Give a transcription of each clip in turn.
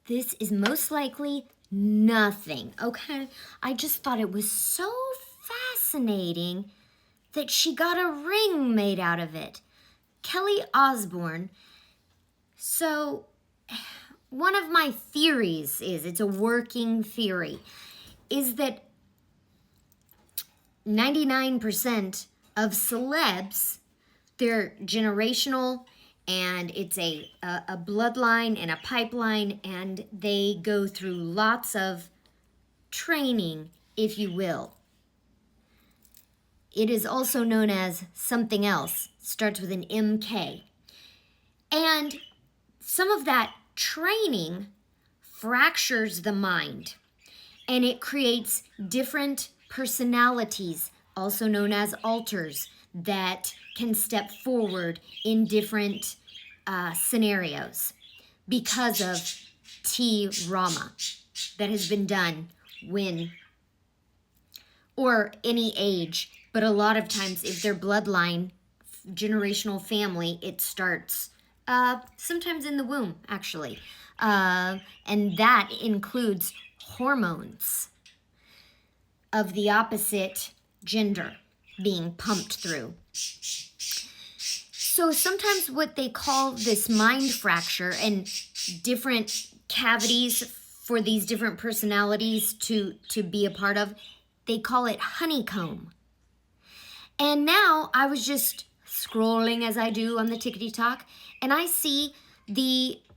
This is most likely nothing, okay? I just thought it was so fascinating that she got a ring made out of it. Kelly Osbourne. So, one of my theories is, it's a working theory, is that 99% of celebs, they're generational, and it's a bloodline and a pipeline, and they go through lots of training, if you will. It is also known as something else. Starts with an MK. And some of that training fractures the mind, and it creates different personalities, also known as alters, that can step forward in different scenarios because of T-Rama that has been done when, or any age, but a lot of times if they're bloodline, generational family, it starts sometimes in the womb, actually. And that includes hormones of the opposite gender being pumped through. So sometimes what they call this mind fracture and different cavities for these different personalities to be a part of, they call it honeycomb. And now I was just scrolling as I do on the TikTok, and I see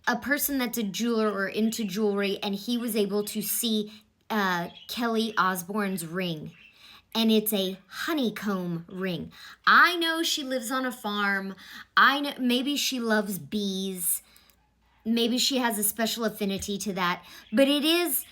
a person that's a jeweler or into jewelry, and he was able to see Kelly Osbourne's ring. And it's a honeycomb ring. I know she lives on a farm. I know maybe she loves bees. Maybe she has a special affinity to that. But it is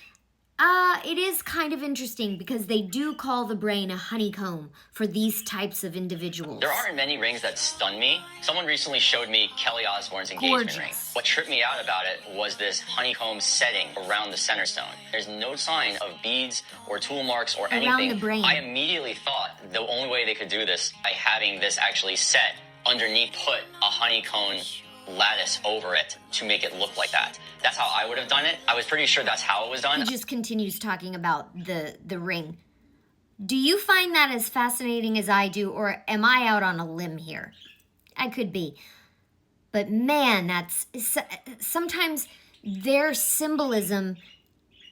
kind of interesting because they do call the brain a honeycomb for these types of individuals. There aren't many rings that stun me. Someone recently showed me Kelly Osbourne's engagement ring. What tripped me out about it was this honeycomb setting around the center stone. There's no sign of beads or tool marks or anything. Around the brain. I immediately thought the only way they could do this by having this actually set underneath, put a honeycomb lattice over it to make it look like that. That's how I would have done it. I was pretty sure that's how it was done. He just continues talking about the ring. Do you find that as fascinating as I do, or am I out on a limb here? I could be. But man, sometimes their symbolism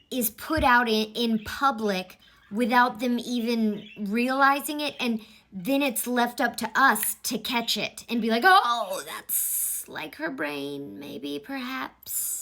is put out in public without them even realizing it, and then it's left up to us to catch it and be like, oh, that's like her brain, maybe, perhaps.